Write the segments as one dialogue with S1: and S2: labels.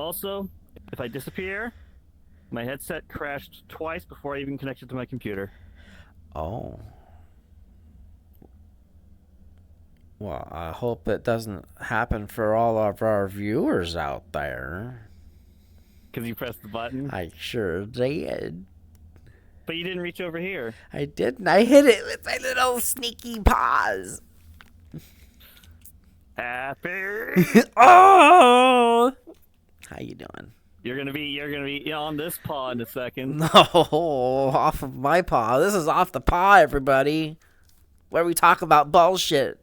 S1: Also, if I disappear, my headset crashed twice before I even connected to my computer.
S2: Oh. Well, I hope it doesn't happen for all of our viewers out there.
S1: Because you pressed the button,
S2: I sure did.
S1: but you didn't reach over here.
S2: I didn't. I hit it with my little sneaky paws.
S1: Happy.
S2: Oh! How you doing?
S1: You're gonna be on this paw in a second.
S2: No, off of my paw. This is off the paw, everybody. Where we talk about bullshit.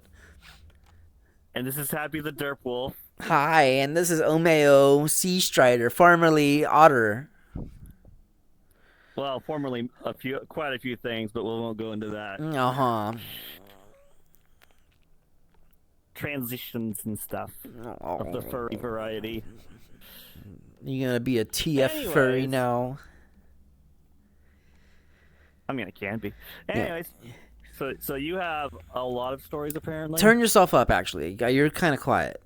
S1: And this is Happy the Derp Wolf.
S2: Hi, and this is Omeo Sea Strider, formerly Otter.
S1: Well, formerly quite a few things, but we won't go into that.
S2: Uh huh.
S1: Transitions and stuff of the furry variety.
S2: You gonna be a TF furry
S1: Anyways.
S2: now?
S1: I mean, it can be.
S2: Yeah.
S1: Anyways, so you have a lot of stories apparently.
S2: Turn yourself up. Actually, you're kind of quiet.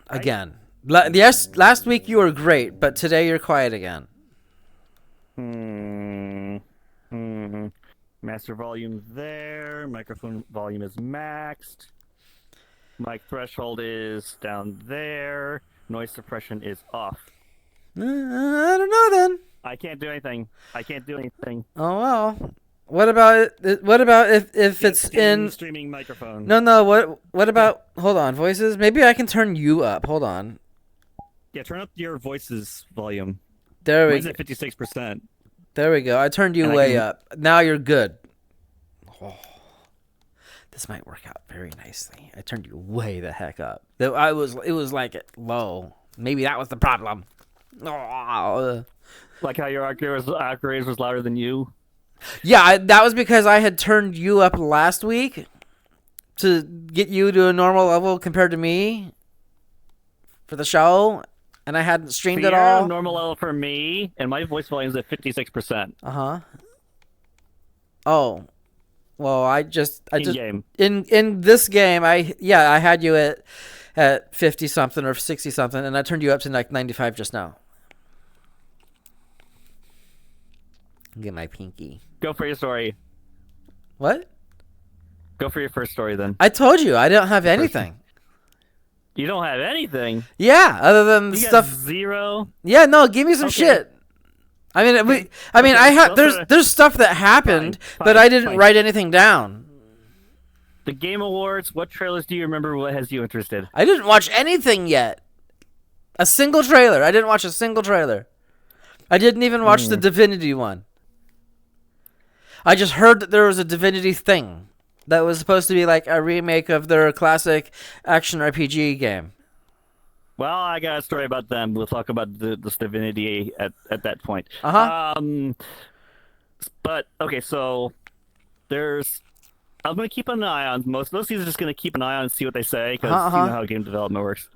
S2: Again. Yes, last week you were great, but today you're quiet again.
S1: Master volume there. Microphone volume is maxed. Mic threshold is down there. Noise suppression is off.
S2: I don't know then.
S1: I can't do anything.
S2: Oh well. What about it? What about if it's in
S1: streaming microphone?
S2: No. What about? Hold on, voices. Maybe I can turn you up. Hold on.
S1: Yeah, turn up your voice's volume.
S2: There we
S1: Mine's
S2: go.
S1: at 56%.
S2: There we go. I turned you
S1: And I
S2: way
S1: can-
S2: up. Now you're good. Oh, this might work out very nicely. I turned you way the heck up. It was like low. Maybe that was the problem. Oh.
S1: Like how your Arcura's was louder than you.
S2: Yeah, that was because I had turned you up last week to get you to a normal level compared to me for the show, and I hadn't streamed
S1: So
S2: at
S1: you're
S2: all.
S1: a normal level for me, and my voice volume is at 56%.
S2: Oh, well, I just
S1: In-game.
S2: in this game, I had you at 50 something or 60 something, and I turned you up to like 95 just now. Get my pinky.
S1: Go for your story.
S2: What?
S1: Go for your first story then.
S2: I told you I don't have anything.
S1: You don't have anything.
S2: Yeah, other than
S1: You
S2: stuff.
S1: got zero.
S2: Yeah, no, give me some
S1: Okay.
S2: shit. I mean, I have there's stuff that happened,
S1: Fine,
S2: but I didn't
S1: fine.
S2: write anything down.
S1: The Game Awards. What trailers do you remember? What has you interested?
S2: I didn't watch anything yet. A single trailer. I didn't watch a single trailer. I didn't even watch the Divinity one. I just heard that there was a Divinity thing that was supposed to be like a remake of their classic action RPG game.
S1: Well, I got a story about them. We'll talk about this Divinity at that point. But okay, so there's. I'm gonna keep an eye on most of these. Are just gonna keep an eye on and see what they say because you know how game development works.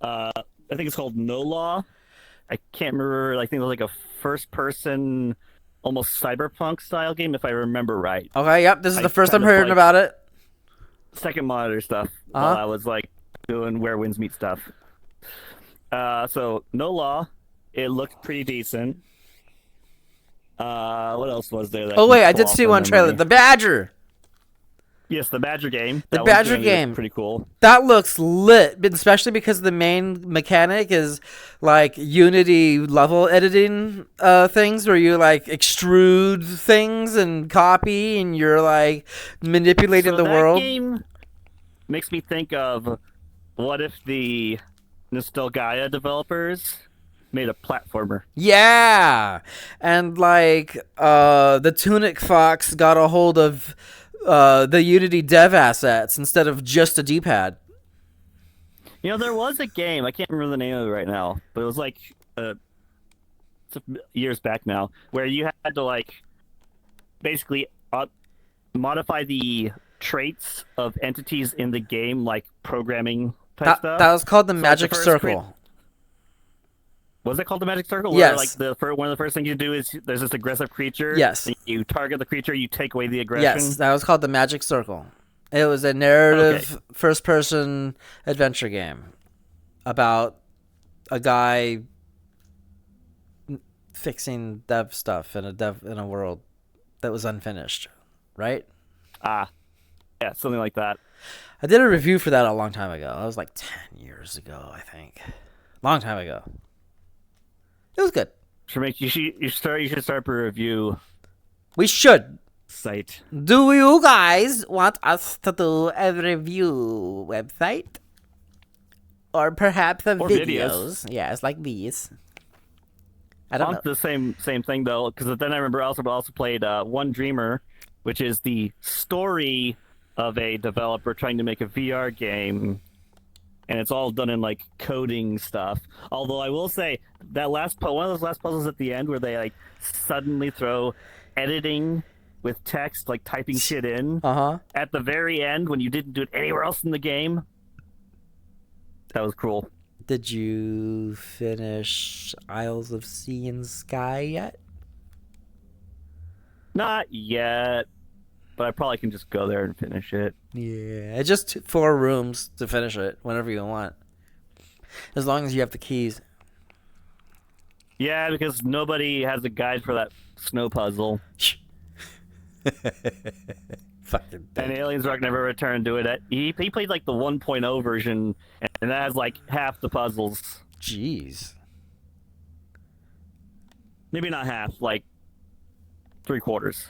S1: I think it's called No Law. I can't remember. I think it was like a first-person, almost cyberpunk style game, if I remember right.
S2: Okay, yep. This is the first I'm
S1: kind of
S2: hearing
S1: like-
S2: about it.
S1: Second monitor stuff while I was like doing Where Winds Meet stuff. So No Law, it looked pretty decent. What else was there? That
S2: Oh wait, I
S1: fell
S2: did
S1: off
S2: see
S1: my
S2: one trailer.
S1: memory?
S2: The Badger.
S1: Yes, the Badger game.
S2: The
S1: That
S2: Badger
S1: one's gonna be
S2: game.
S1: pretty cool.
S2: That looks lit, but especially because the main mechanic is like Unity level editing things where you like extrude things and copy and you're like manipulating
S1: So
S2: the
S1: that
S2: world.
S1: game makes me think of what if the Nostalgia developers made a platformer.
S2: Yeah. And like the Tunic Fox got a hold of the Unity dev assets instead of just a D-pad.
S1: You know, there was a game, I can't remember the name of it right now, but it was like years back now, where you had to like basically modify the traits of entities in the game, like programming type stuff.
S2: That was called the
S1: So, like,
S2: Magic
S1: the first
S2: Circle.
S1: Was it called the Magic Circle?
S2: Yes.
S1: Where, like one of the first things you do is there's this aggressive creature.
S2: Yes.
S1: And you target the creature, you take away the aggression.
S2: Yes, that was called the Magic Circle. It was a narrative first-person adventure game about a guy fixing dev stuff in a world that was unfinished, right?
S1: Yeah, something like that.
S2: I did a review for that a long time ago. It was like 10 years ago, I think. Long time ago. It was good.
S1: You should start a review
S2: We should.
S1: site.
S2: Do you guys want us to do a review website? Or perhaps
S1: Or
S2: videos? Yes, like these. I don't know.
S1: The same thing though, because then I remember I also played One Dreamer, which is the story of a developer trying to make a VR game, and it's all done in like coding stuff. Although I will say that one of those last puzzles at the end where they like suddenly throw editing with text, like typing shit in at the very end when you didn't do it anywhere else in the game. That was cool.
S2: Did you finish Isles of Sea and Sky yet?
S1: Not yet, but I probably can just go there and finish it.
S2: Yeah, it's just 4 rooms to finish it whenever you want. As long as you have the keys.
S1: Yeah, because nobody has a guide for that snow puzzle.
S2: Fucking
S1: and Aliens Rock never returned to it. He played like the 1.0 version, and that has like half the puzzles.
S2: Jeez.
S1: Maybe not half, like 3/4.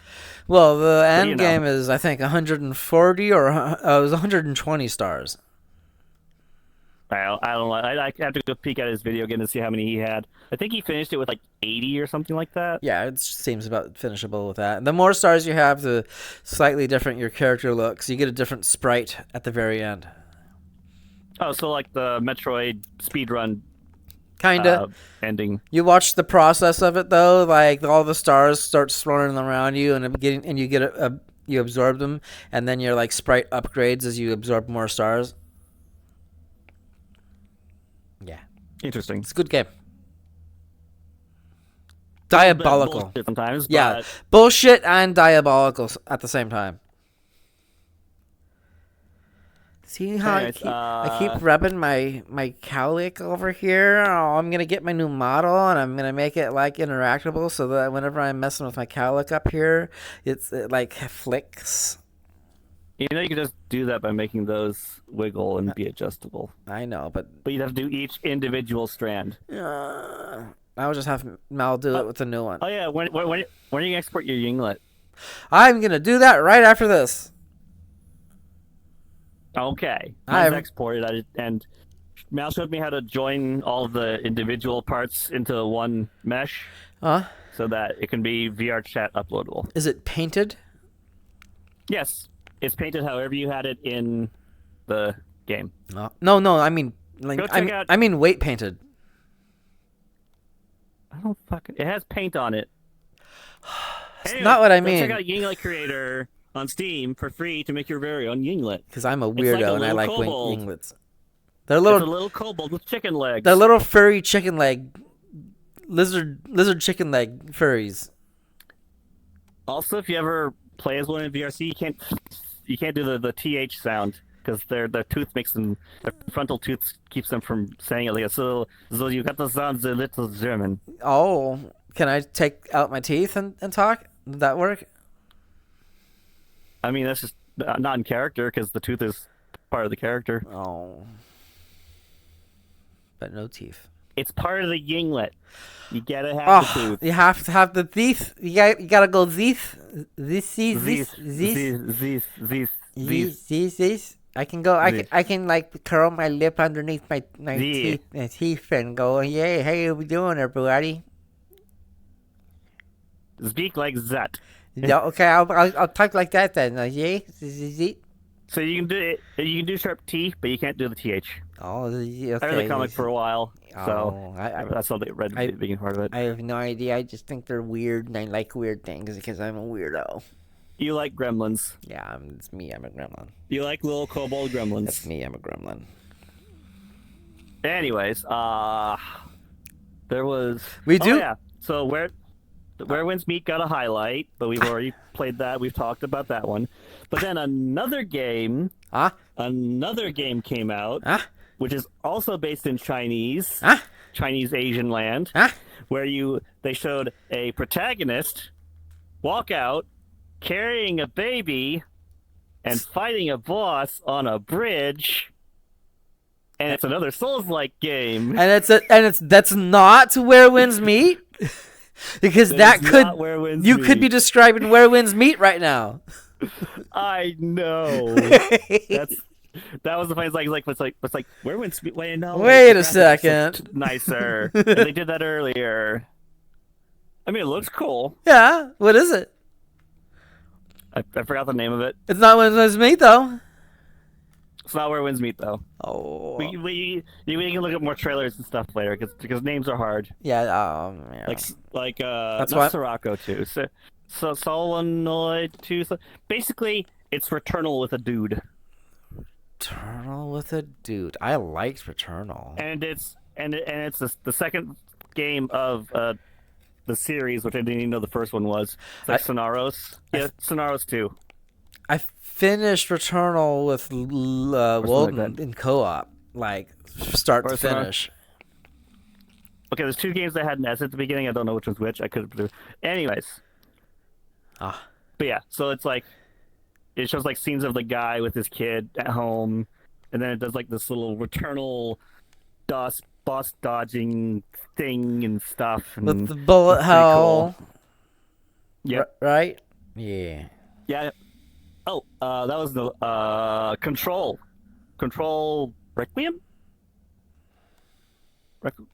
S2: Well, the end game is, I think, 140 or it was 120 stars.
S1: I don't know. I have to go peek at his video again to see how many he had. I think he finished it with like 80 or something like that.
S2: Yeah, it seems about finishable with that. The more stars you have, the slightly different your character looks. You get a different sprite at the very end.
S1: Oh, so like the Metroid speedrun
S2: Kinda
S1: ending.
S2: You watch the process of it though, like all the stars start swirling around you, and you absorb them, and then your like sprite upgrades as you absorb more stars. Yeah,
S1: Interesting.
S2: it's a good game. Diabolical
S1: sometimes.
S2: Yeah, bullshit and diabolical at the same time. See how I keep rubbing my cowlick over here? Oh, I'm going to get my new model, and I'm going to make it, like, interactable so that whenever I'm messing with my cowlick up here, it like, flicks.
S1: You know, you can just do that by making those wiggle and be adjustable.
S2: I know, but
S1: you'd have to do each individual strand.
S2: I'll just have Mal do it with the new one.
S1: Oh, yeah. When are you going to export your Yinglet?
S2: I'm going to do that right after this.
S1: Okay. Mine's exported, and Mal showed me how to join all of the individual parts into one mesh so that it can be VR chat uploadable.
S2: Is it painted?
S1: Yes. It's painted however you had it in the game.
S2: No, I mean, like, I mean weight painted.
S1: I don't fucking... It has paint on it.
S2: That's not what I mean.
S1: Check out Yinglet Creator on Steam for free to make your very own Yinglet.
S2: Because I'm a weirdo and I like Yinglets. They're
S1: it's a little kobold with chicken legs.
S2: They're little furry chicken leg, lizard chicken leg furries.
S1: Also, if you ever play as one in VRC, you can't do the TH sound because their tooth makes them, their frontal tooth keeps them from saying it like so you got the sounds a little German.
S2: Oh, can I take out my teeth and talk? Did that work?
S1: I mean, that's just not in character because the tooth is part of the character.
S2: Oh. But no teeth.
S1: It's part of the Yinglet. You gotta have the tooth.
S2: You have to have the teeth. You gotta go this. I can go. I can like curl my lip underneath my teeth and go. Yay! Hey, how we doing, everybody?
S1: Speak like that.
S2: Yeah, okay, I'll talk like that then. Yay!
S1: So you can do it. You can do sharp T, but you can't do the TH.
S2: Oh, okay.
S1: I read the comic for a while, so that's all they read the beginning part of it.
S2: I have no idea. I just think they're weird, and I like weird things because I'm a weirdo.
S1: You like gremlins.
S2: Yeah, it's me. I'm a gremlin.
S1: You like little kobold gremlins.
S2: That's me. I'm a gremlin.
S1: Anyways, there was...
S2: We do?
S1: Oh, yeah. So Where Winds Meet got a highlight, but we've already played that. We've talked about that one. But then another game came out, which is also based in Chinese, Chinese Asian land,
S2: Huh?
S1: where they showed a protagonist walk out carrying a baby and fighting a boss on a bridge. And it's another Souls-like game.
S2: And that's not where winds meet, because you could be describing where winds meet right now.
S1: I know. That was the funniest. It's like where winds meet. Wait, no.
S2: Wait a second.
S1: Nicer. And they did that earlier. I mean, it looks cool.
S2: Yeah. What is it?
S1: I forgot the name of it.
S2: It's not where winds meet though.
S1: It's not where winds meet though.
S2: Oh.
S1: We can look at more trailers and stuff later because names are hard.
S2: Yeah.
S1: Yeah. Like
S2: That's
S1: not
S2: why
S1: Sirocco too. So Solenoid too. So basically, it's Returnal with a dude.
S2: Returnal with a dude. I liked Returnal.
S1: And it's the second game of the series, which I didn't even know the first one was. It's like Sonaros. Yeah, Sonaros 2.
S2: I finished Returnal with Wolden in co-op, like start to finish.
S1: Okay, there's 2 games that had an S at the beginning. I don't know which one's which. I could have. Anyways. But yeah, so it's like it shows like scenes of the guy with his kid at home, and then it does like this little Returnal boss dodging thing and stuff. And
S2: with the bullet hell.
S1: Cool. Yep.
S2: Right? Yeah.
S1: Yeah. Oh, that was the Control Requiem.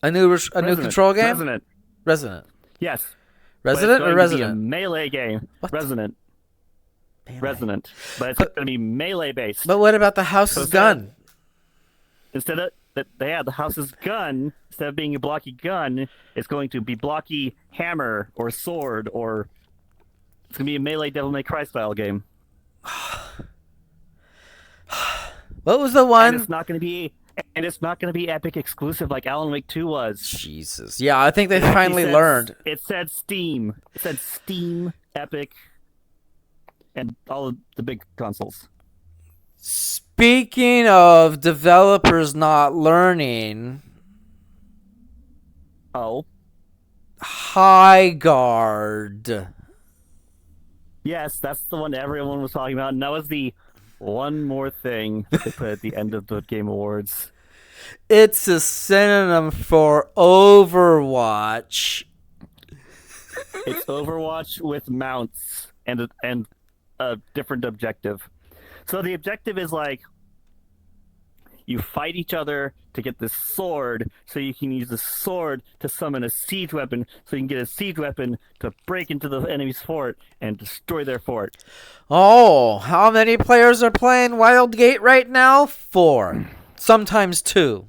S2: A new Control game. Resident.
S1: Yes.
S2: Resident or Resident?
S1: A melee game.
S2: What?
S1: Resident.
S2: Melee.
S1: Resonant, but it's going to be melee based.
S2: But what about the house's gun?
S1: Instead of the house's gun, instead of being a blocky gun, it's going to be blocky hammer or sword, or it's going to be a melee Devil May Cry style game.
S2: What was the one?
S1: And it's not going to be Epic exclusive like Alan Wake 2 was.
S2: Jesus. Yeah, I think they finally learned.
S1: It said Steam. It said Steam, Epic, and all of the big consoles.
S2: Speaking of developers not learning, High Guard.
S1: Yes, that's the one everyone was talking about, and that was the one more thing they put at the end of the Game Awards.
S2: It's a synonym for Overwatch.
S1: It's Overwatch with mounts and a different objective. So the objective is like you fight each other to get this sword, so you can use the sword to summon a siege weapon, so you can get a siege weapon to break into the enemy's fort and destroy their fort.
S2: Oh, how many players are playing Wildgate right now? 4. Sometimes 2.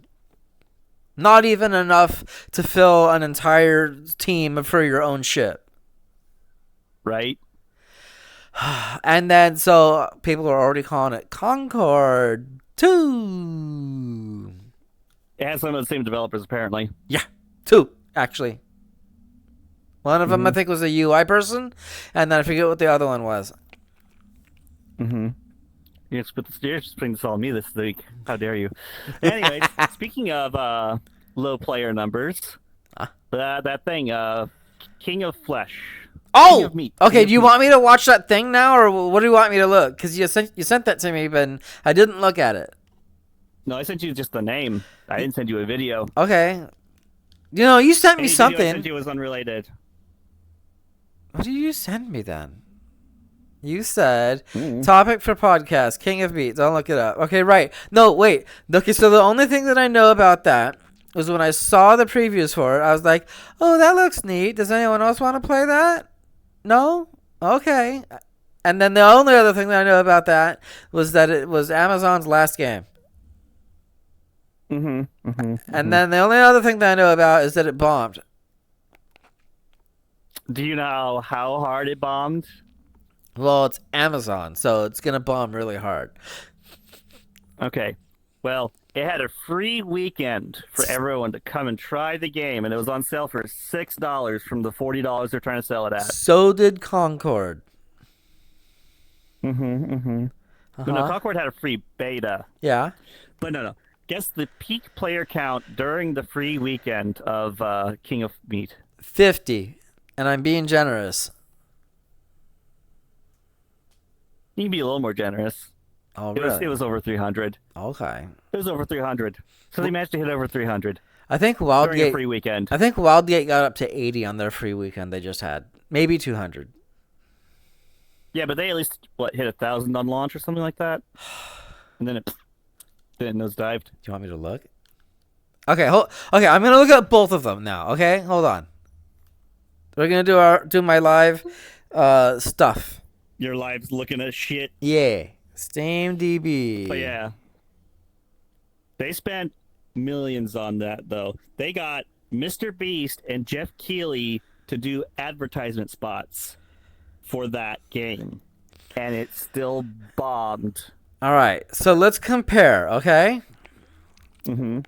S2: Not even enough to fill an entire team for your own ship.
S1: Right?
S2: And then, so people are already calling it Concord 2.
S1: It has some of the same developers, apparently.
S2: Yeah, 2, actually. One of them, I think, was a UI person, and then I forget what the other one was.
S1: You're just putting this all on me this week. How dare you? Anyways, speaking of low player numbers, that thing, King of Flesh.
S2: Oh, okay. Do you want me to watch that thing now, or what do you want me to look? Because you sent that to me, but I didn't look at it.
S1: No, I sent you just the name. I didn't send you a video.
S2: Okay. You know, you sent me something.
S1: Video I sent you was unrelated.
S2: What did you send me then? You said topic for podcast, King of Beats. I'll look it up. Okay, right. No, wait. Okay, so the only thing that I know about that was when I saw the previews for it, I was like, "Oh, that looks neat. Does anyone else want to play that?" No? Okay. And then the only other thing that I know about that was that it was Amazon's last game. And then the only other thing that I know about is that it bombed.
S1: Do you know how hard it bombed?
S2: Well, it's Amazon, so it's going to bomb really hard.
S1: Okay. Well, it had a free weekend for everyone to come and try the game, and it was on sale for $6 from the $40 they're trying to sell it at.
S2: So did Concord.
S1: But no, Concord had a free beta.
S2: Yeah.
S1: But no. Guess the peak player count during the free weekend of King of Meat.
S2: 50, and I'm being generous.
S1: You can be a little more generous.
S2: Oh,
S1: It was over 300.
S2: Okay.
S1: It was over 300. So they managed to hit over 300
S2: I think
S1: during a
S2: Wildgate.
S1: free weekend.
S2: I think Wildgate got up to 80 on their free weekend they just had. Maybe 200.
S1: Yeah, but they at least hit 1,000 on launch or something like that, and then it nosedived.
S2: Do you want me to look? Okay, okay, I'm gonna look at both of them now. Okay, hold on. We're gonna do my live stuff.
S1: Your live's looking at shit.
S2: Yeah, SteamDB.
S1: But yeah, they spent millions on that though. They got Mr. Beast and Jeff Keighley to do advertisement spots for that game, and it still bombed.
S2: All right, so let's compare, okay?
S1: Mm-hmm.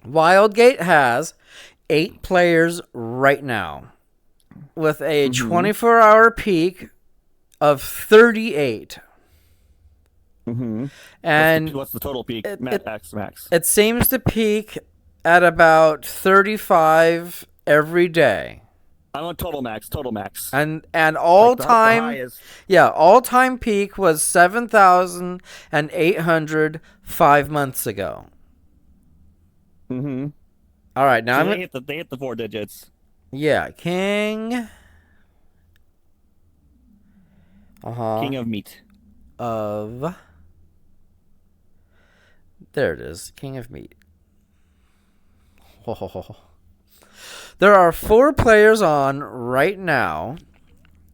S2: Wildgate has 8 players right now, with a 24-hour peak of 38.
S1: Mm-hmm.
S2: And
S1: what's the total peak? Max.
S2: It seems to peak at about 35 every day.
S1: I want total max.
S2: And all
S1: Like the
S2: time,
S1: highest.
S2: yeah, all time peak was 7,800 5 months ago.
S1: Mm-hmm.
S2: All right, now
S1: So they hit the 4 digits.
S2: yeah, King.
S1: King of Meat.
S2: Of. There it is, King of Meat. There are 4 players on right now.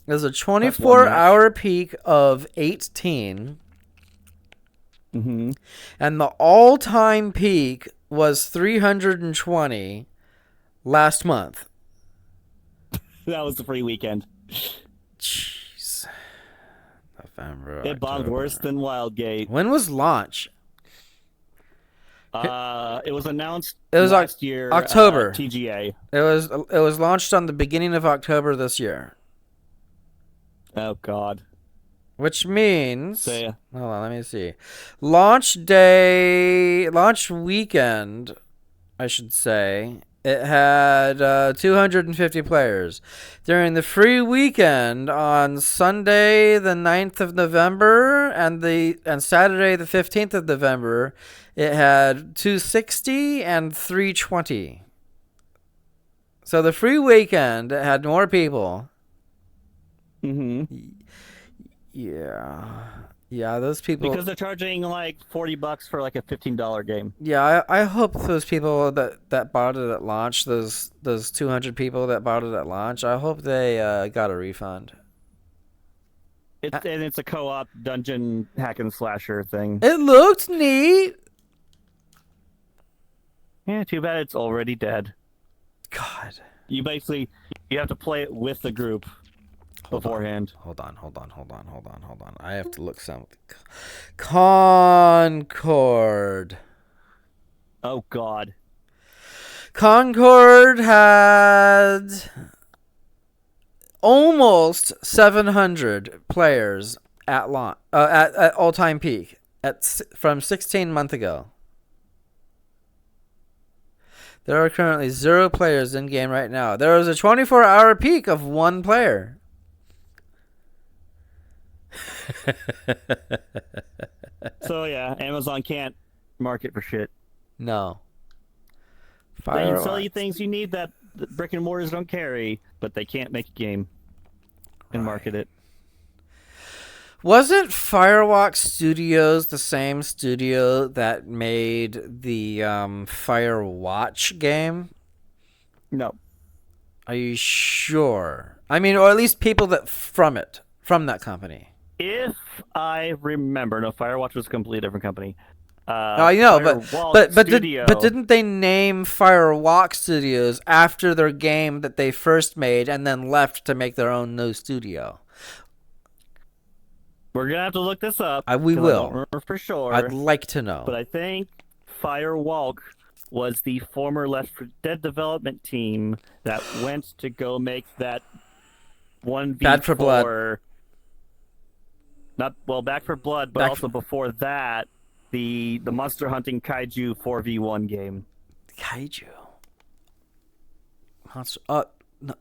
S2: There's a 24-hour peak of 18.
S1: Mm-hmm.
S2: And the all-time peak was 320 last month.
S1: That was the free weekend.
S2: Jeez. November.
S1: It bombed worse than Wildgate.
S2: When was launch?
S1: It was announced
S2: last
S1: year,
S2: October.
S1: TGA.
S2: It was launched on the beginning of October this year.
S1: Oh God.
S2: Which means,
S1: So, yeah.
S2: hold on, let me see. Launch weekend, I should say, it had 250 players. During the free weekend on Sunday the 9th of November and Saturday the 15th of November, it had 260 and 320. So the free weekend had more people.
S1: Mm-hmm.
S2: Yeah, those people.
S1: Because they're charging like $40 for like a $15 game.
S2: Yeah, I hope those people that bought it at launch, those 200 people that bought it at launch, I hope they got a refund.
S1: And it's a co-op dungeon hack and slasher thing.
S2: It looked neat.
S1: Yeah, too bad it's already dead.
S2: God.
S1: You have to play it with the group beforehand.
S2: Hold on. I have to look something. Concord.
S1: Oh God.
S2: Concord had almost 700 players at launch, at all-time peak from 16 months ago. There are currently 0 players in game right now. There was a 24-hour peak of 1 player.
S1: So yeah, Amazon can't market for shit.
S2: No.
S1: They can sell you things you need that brick and mortars don't carry, but they can't make a game and market it.
S2: Wasn't Firewalk Studios the same studio that made the Firewatch game?
S1: No.
S2: Are you sure? I mean, or at least people from that company.
S1: If I remember, no, Firewatch was a completely different company.
S2: I know, but didn't they name Firewalk Studios after their game that they first made and then left to make their own new studio?
S1: We're gonna have to look this up.
S2: We will.
S1: I don't remember for sure.
S2: I'd like to know.
S1: But I think Firewalk was the former Left 4 Dead development team that went to go make that 1v4.
S2: Bad for Blood.
S1: Back for Blood, but
S2: Back
S1: also before that, the monster hunting kaiju 4v1 game.
S2: Kaiju. Monster. No.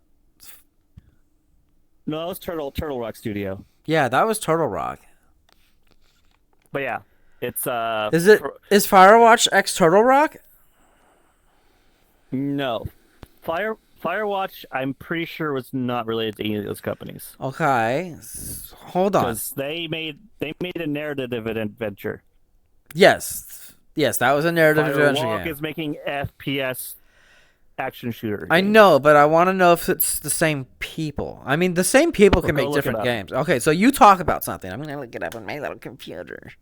S1: No, it was Turtle Rock Studio.
S2: Yeah, that was Turtle Rock.
S1: But yeah, it's
S2: is Firewatch X Turtle Rock?
S1: No, Firewatch. I'm pretty sure was not related to any of those companies.
S2: Okay, hold on.
S1: Because they made a narrative adventure.
S2: Yes, that was a narrative adventure
S1: Firewalk
S2: game.
S1: is making FPS action shooter.
S2: I know, but I want to know if it's the same people. I mean, the same people can make different games. Okay, so you talk about something. I'm gonna look it up on my little computer.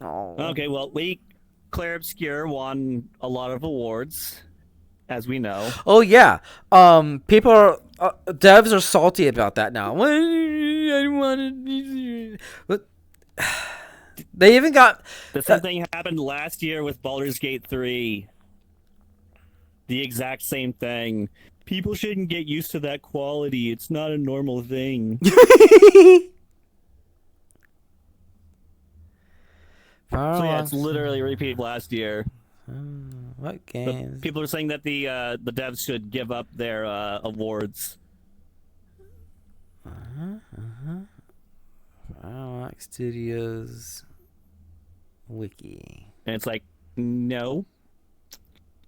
S2: Oh.
S1: Okay, well, Claire Obscure won a lot of awards, as we know.
S2: Oh yeah. Devs are salty about that now. I wanted. But they even got
S1: the same thing happened last year with Baldur's Gate 3. The exact same thing. People shouldn't get used to that quality. It's not a normal thing. So yeah, it's literally repeated last year.
S2: What games?
S1: People are saying that the devs should give up their awards.
S2: Firewalk Studios Wiki.
S1: And it's like, no.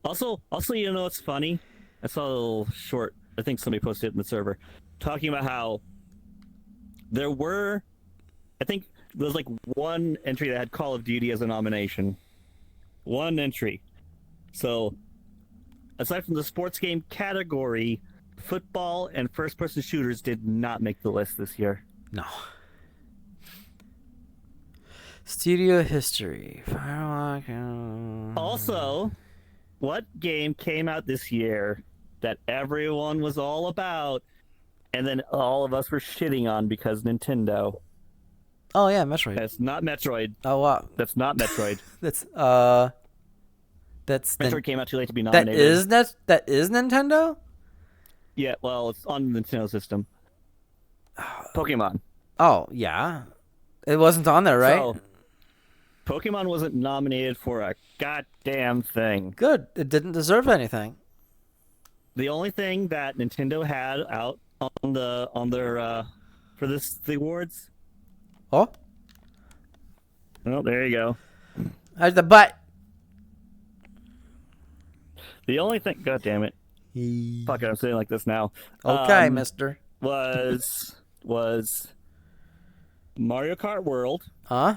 S1: Also, you know what's funny? I saw a little short. I think somebody posted it in the server, talking about how there were, I think there was like one entry that had Call of Duty as a nomination. One entry. So, aside from the sports game category, football and first-person shooters did not make the list this year.
S2: No. Studio history. Firewalk.
S1: Also, what game came out this year that everyone was all about, and then all of us were shitting on because Nintendo?
S2: Oh yeah, Metroid.
S1: That's not Metroid.
S2: Oh wow.
S1: That's not Metroid.
S2: That's
S1: Metroid came out too late to be nominated.
S2: That is Nintendo?
S1: Yeah, well, it's on the Nintendo system. Pokemon.
S2: Oh yeah, it wasn't on there, right?
S1: So, Pokemon wasn't nominated for a goddamn thing.
S2: Good. It didn't deserve anything.
S1: The only thing that Nintendo had out on their for the awards.
S2: Oh.
S1: Oh, there you go.
S2: How's the butt?
S1: The only thing, god damn it. Fuck it, I'm saying like this now.
S2: Okay, mister.
S1: Was Mario Kart World.
S2: Huh?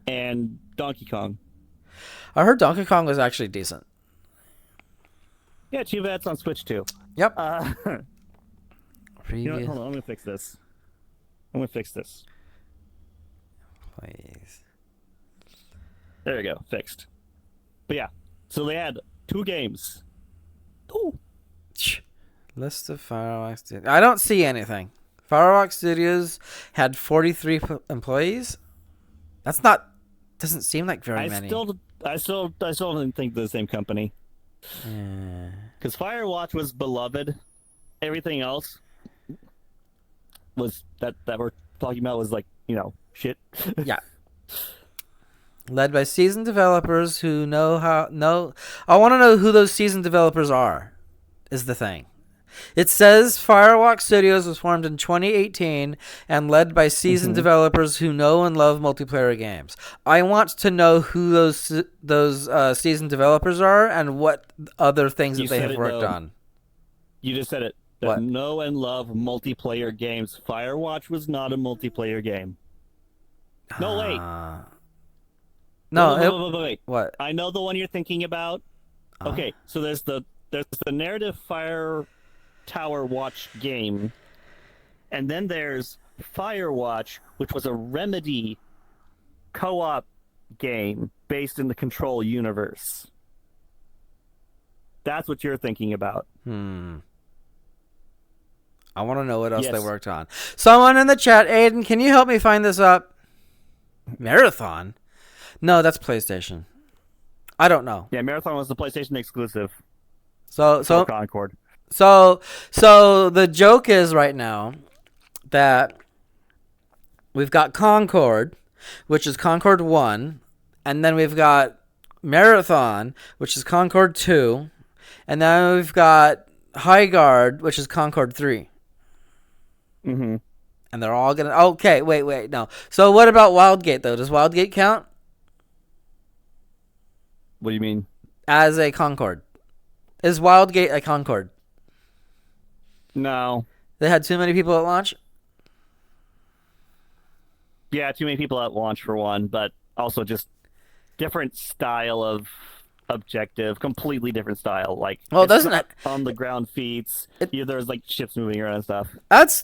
S1: And Donkey Kong.
S2: I heard Donkey Kong was actually decent.
S1: Yeah, Chiva, on Switch too.
S2: Yep.
S1: You know what? Hold on, I'm gonna fix this.
S2: Please.
S1: There we go, fixed. But yeah, so they had 2 games. Ooh.
S2: List of Firewalk Studios. I don't see anything. Firewalk Studios had 43 employees. That's not. Doesn't seem like very many.
S1: I still didn't think they're the same company. Because Firewatch was beloved. Everything else was that we're talking about was like, shit.
S2: Yeah. Led by seasoned developers who know how. I want to know who those seasoned developers are. Is the thing. It says Firewalk Studios was formed in 2018 and led by seasoned developers who know and love multiplayer games. I want to know who those seasoned developers are and what other things that they have worked on. You
S1: just said it. What? Know and love multiplayer games. Firewatch was not a multiplayer game. No, wait.
S2: No,
S1: wait.
S2: What?
S1: I know the one you're thinking about. Okay, so there's the narrative Fire Tower Watch game, and then there's Firewatch, which was a Remedy co-op game based in the Control universe. That's what you're thinking about.
S2: I want to know what else they worked on. Someone in the chat, Aiden, can you help me find this up? Marathon? No, that's PlayStation. I don't know.
S1: Yeah, Marathon was the PlayStation exclusive.
S2: So
S1: Concord.
S2: So the joke is right now that we've got Concord, which is Concord 1, And then we've got Marathon, which is Concord 2. And then we've got High Guard, which is Concord 3.
S1: Mm-hmm.
S2: And they're all going to... Okay, wait, no. So what about Wildgate, though? Does Wildgate count?
S1: What do you mean?
S2: As a Concord. Is Wildgate a Concord?
S1: No.
S2: They had too many people at launch?
S1: Yeah, too many people at launch for one, but also just different style of objective, completely different style. Like,
S2: well,
S1: doesn't it on the ground feats? There's like ships moving around and stuff.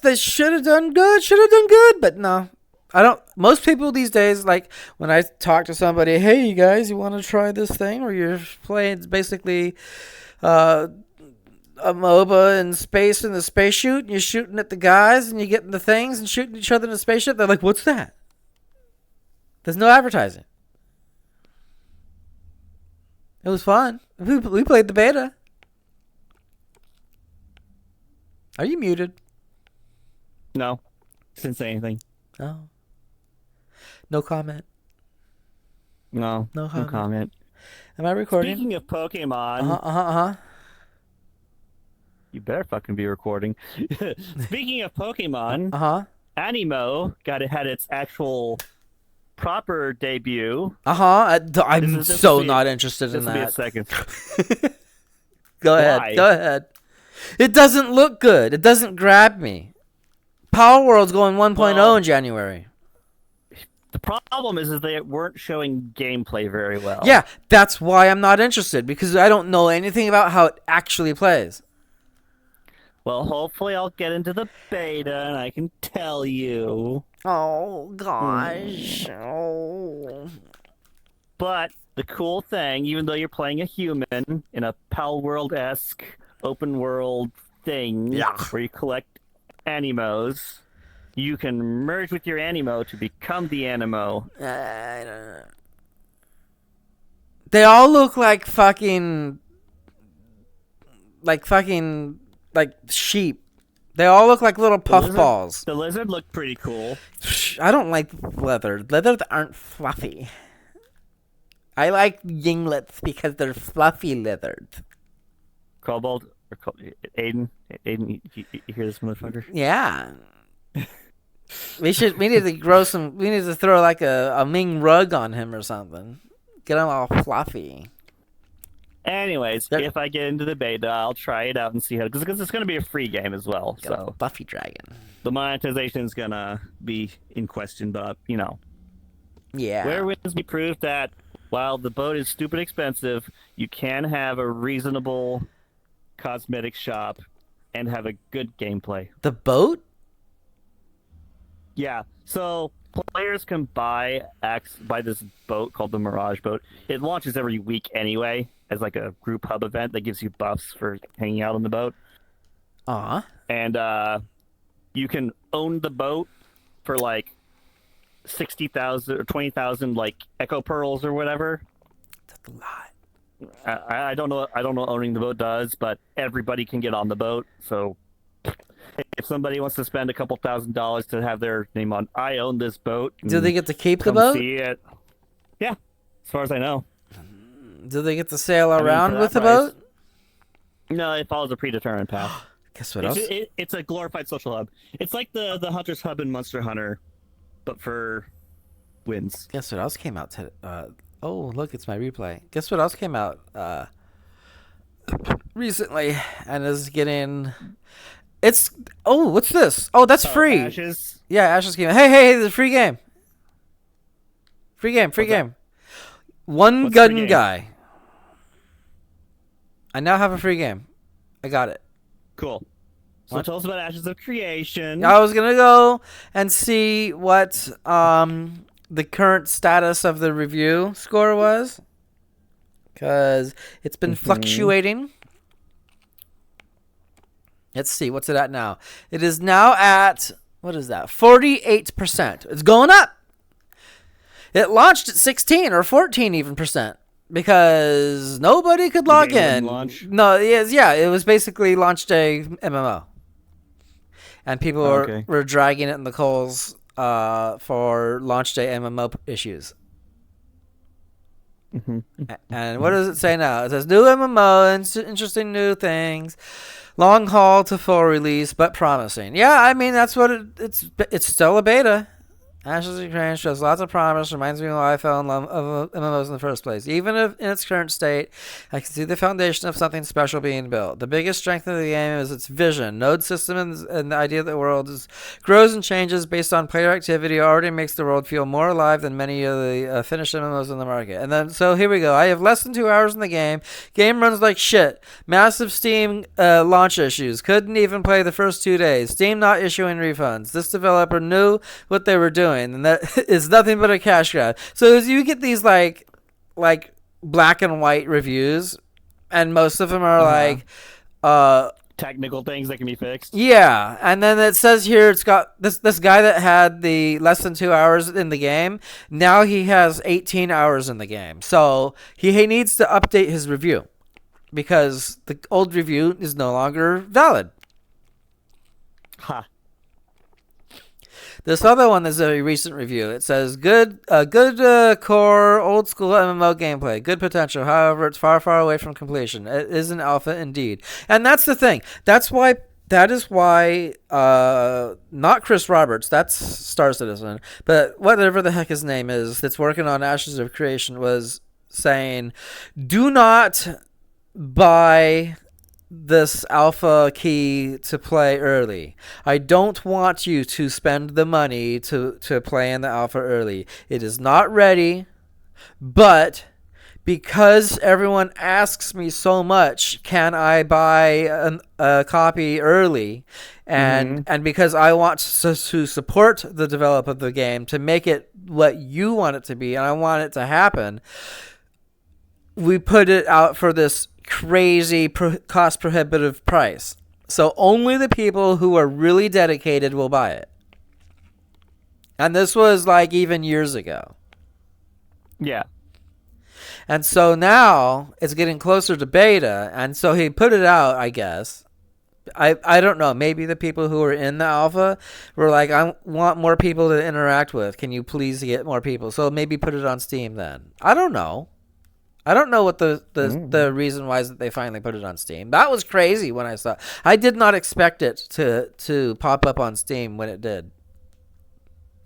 S2: They should have done good, but no. I don't. Most people these days, like when I talk to somebody, hey, you guys, you want to try this thing where you're playing? It's basically a MOBA in space in the space shoot, and you're shooting at the guys, and you're getting the things and shooting each other in the spaceship. They're like, "What's that?" There's no advertising. It was fun. We played the beta. Are you muted?
S1: No, didn't say anything.
S2: No. No comment.
S1: No comment.
S2: Am I recording?
S1: Speaking of Pokemon. You better fucking be recording. Speaking of Pokemon. Animo had its actual proper debut.
S2: I'm so not interested in that.
S1: Be a second.
S2: Go ahead. It doesn't look good. It doesn't grab me. Power World's going 1.0 in January.
S1: The problem is they weren't showing gameplay very well.
S2: Yeah, that's why I'm not interested, because I don't know anything about how it actually plays.
S1: Well, hopefully I'll get into the beta and I can tell you.
S2: Oh, gosh. Oh.
S1: But the cool thing, even though you're playing a human in a Pal World-esque open world thing where you collect Animos, you can merge with your Animo to become the Animo.
S2: I don't know. They all look like fucking sheep. They all look like little puffballs.
S1: The lizard looked pretty cool.
S2: I don't like leather. Leather aren't fluffy. I like Yinglets because they're fluffy leathered.
S1: Cobalt or Aiden, you hear this motherfucker?
S2: Yeah. We need to grow some. We need to throw like a Ming rug on him or something. Get him all fluffy.
S1: Anyways, if I get into the beta, I'll try it out and see how, because it's going to be a free game as well. So
S2: Buffy Dragon.
S1: The monetization is going to be in question, but
S2: yeah.
S1: Where wins me proof that while the boat is stupid expensive, you can have a reasonable cosmetic shop and have a good gameplay.
S2: The boat?
S1: Yeah. So players can buy this boat called the Mirage Boat. It launches every week anyway as like a group hub event that gives you buffs for hanging out on the boat. And you can own the boat for like 60,000 or 20,000 like Echo Pearls or whatever.
S2: That's a lot.
S1: I don't know owning the boat does, but everybody can get on the boat. So if somebody wants to spend a couple $1,000s to have their name on, I own this boat.
S2: Do they get to keep the boat?
S1: See it. Yeah, as far as I know.
S2: Do they get to sail around with the boat?
S1: No, it follows a predetermined path.
S2: Guess what else?
S1: It's a glorified social hub. It's like the Hunter's Hub in Monster Hunter, but for wins.
S2: Guess what else came out today? Oh, look, it's my replay. Guess what else came out recently and is getting... It's... Oh, what's this? Oh, that's free.
S1: Ashes?
S2: Yeah, Ashes came out. Hey, there's a free game. Free game. One Gun Guy. I now have a free game. I got it.
S1: Cool. So tell us about Ashes of Creation.
S2: I was going to go and see what the current status of the review score was, because it's been fluctuating. Let's see. What's it at now? It is now at, what is that? 48%. It's going up. It launched at 16 or 14 even percent because nobody could log in. No, it was basically launched a MMO. And people were dragging it in the coals for launch day MMO issues. And what does it say now? It says new MMO and interesting new things. Long haul to full release, but promising. Yeah, I mean that's what it's still a beta. Ashes of Ukraine shows lots of promise. Reminds me of why I fell in love of MMOs in the first place. Even if in its current state, I can see the foundation of something special being built. The biggest strength of the game is its vision. Node system and the idea that the world grows and changes based on player activity already makes the world feel more alive than many of the finished MMOs in the market. And then, so here we go. I have less than 2 hours in the game. Game runs like shit. Massive Steam launch issues. Couldn't even play the first 2 days. Steam not issuing refunds. This developer knew what they were doing. And that is nothing but a cash grab. So as you get these like black and white reviews, and most of them are like
S1: technical things that can be fixed.
S2: Yeah, and then it says here it's got this guy that had the less than 2 hours in the game. Now he has 18 hours in the game. So he needs to update his review because the old review is no longer valid.
S1: Ha.
S2: This other one is a recent review. It says good core old school MMO gameplay, good potential. However, it's far away from completion. It is an alpha indeed, and that's the thing. That is why not Chris Roberts, that's Star Citizen, but whatever the heck his name is, that's working on Ashes of Creation, was saying, do not buy this alpha key to play early. I don't want you to spend the money to play in the alpha early. It is not ready, but because everyone asks me so much, can I buy a copy early? And because I want to support the development of the game, to make it what you want it to be, and I want it to happen, we put it out for this crazy cost prohibitive price. So only the people who are really dedicated will buy it. And this was like even years ago.
S1: Yeah.
S2: And so now it's getting closer to beta, and so he put it out, I guess. I don't know. Maybe the people who were in the alpha were like, I want more people to interact with. Can you please get more people? So maybe put it on Steam then. I don't know. I don't know what the reason why is that they finally put it on Steam. That was crazy when I saw it. I did not expect it to pop up on Steam when it did.